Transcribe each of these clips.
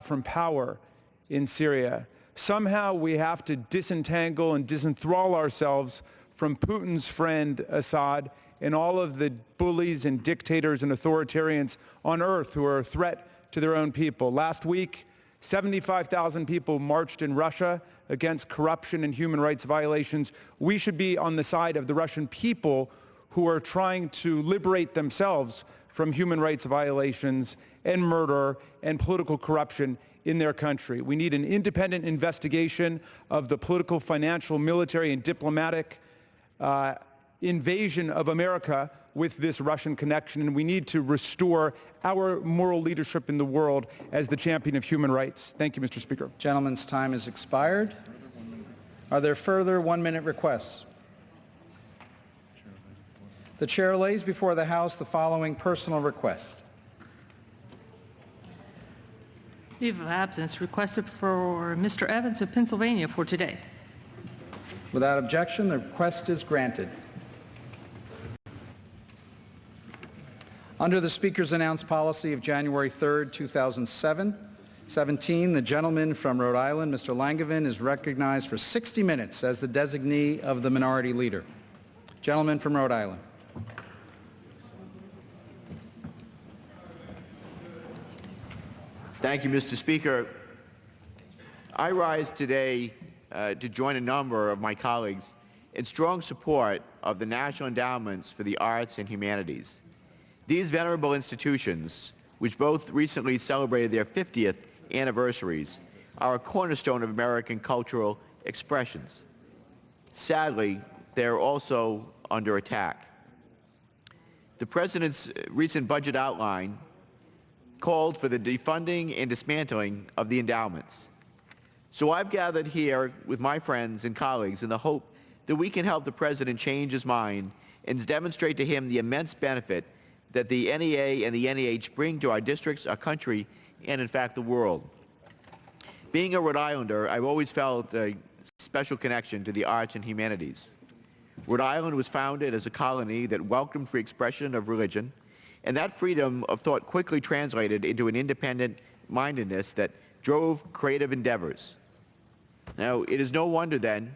from power in Syria. Somehow we have to disentangle and disenthrall ourselves from Putin's friend Assad and all of the bullies and dictators and authoritarians on earth who are a threat to their own people. Last week, 75,000 people marched in Russia against corruption and human rights violations. We should be on the side of the Russian people who are trying to liberate themselves from human rights violations and murder and political corruption in their country. We need an independent investigation of the political, financial, military, and diplomatic invasion of America with this Russian connection, and we need to restore our moral leadership in the world as the champion of human rights. Thank you, Mr. Speaker. Gentleman's time has expired. Are there further one-minute requests? The chair lays before the House the following personal request. Leave of absence requested for Mr. Evans of Pennsylvania for today. Without objection, the request is granted. Under the Speaker's announced policy of January 3, 2017, the gentleman from Rhode Island, Mr. Langevin, is recognized for 60 minutes as the designee of the Minority Leader. Gentleman from Rhode Island. Thank you, Mr. Speaker. I rise today to join a number of my colleagues in strong support of the National Endowments for the Arts and Humanities. These venerable institutions, which both recently celebrated their 50th anniversaries, are a cornerstone of American cultural expressions. Sadly, they are also under attack. The President's recent budget outline called for the defunding and dismantling of the endowments. So I've gathered here with my friends and colleagues in the hope that we can help the President change his mind and demonstrate to him the immense benefit that the NEA and the NEH bring to our districts, our country, and in fact the world. Being a Rhode Islander, I've always felt a special connection to the arts and humanities. Rhode Island was founded as a colony that welcomed free expression of religion, and that freedom of thought quickly translated into an independent mindedness that drove creative endeavors. Now, it is no wonder then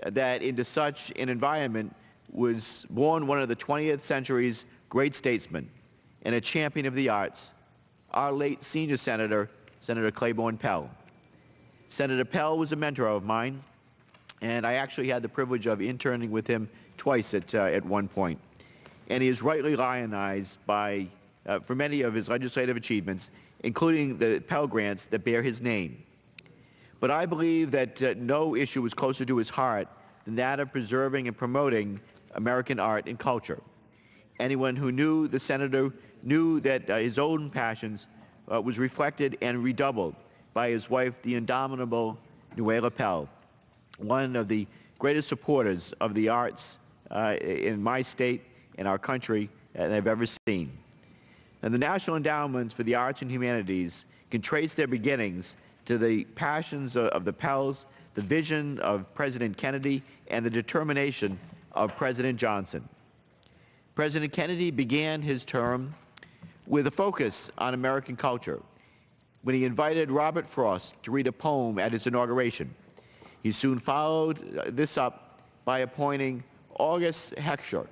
that into such an environment was born one of the 20th century's great statesmen and a champion of the arts, our late senior senator, Senator Claiborne Pell. Senator Pell was a mentor of mine, and I actually had the privilege of interning with him twice at one point. And he is rightly lionized for many of his legislative achievements, including the Pell Grants that bear his name. But I believe that no issue was closer to his heart than that of preserving and promoting American art and culture. Anyone who knew the senator knew that his own passions was reflected and redoubled by his wife, the indomitable Nuala Pell, one of the greatest supporters of the arts in my state and our country that I've ever seen. And the National Endowments for the Arts and Humanities can trace their beginnings to the passions of the Pells, the vision of President Kennedy, and the determination of President Johnson. President Kennedy began his term with a focus on American culture when he invited Robert Frost to read a poem at his inauguration. He soon followed this up by appointing August Heckscher,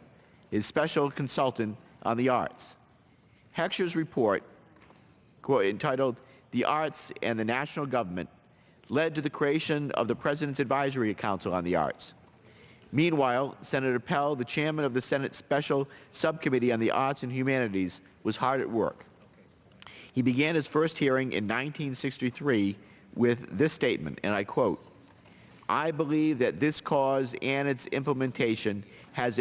his special consultant on the arts. Heckscher's report, entitled "The Arts and the National Government," led to the creation of the President's Advisory Council on the Arts. Meanwhile, Senator Pell, the chairman of the Senate Special Subcommittee on the Arts and Humanities, was hard at work. He began his first hearing in 1963 with this statement, and I quote, "I believe that this cause and its implementation has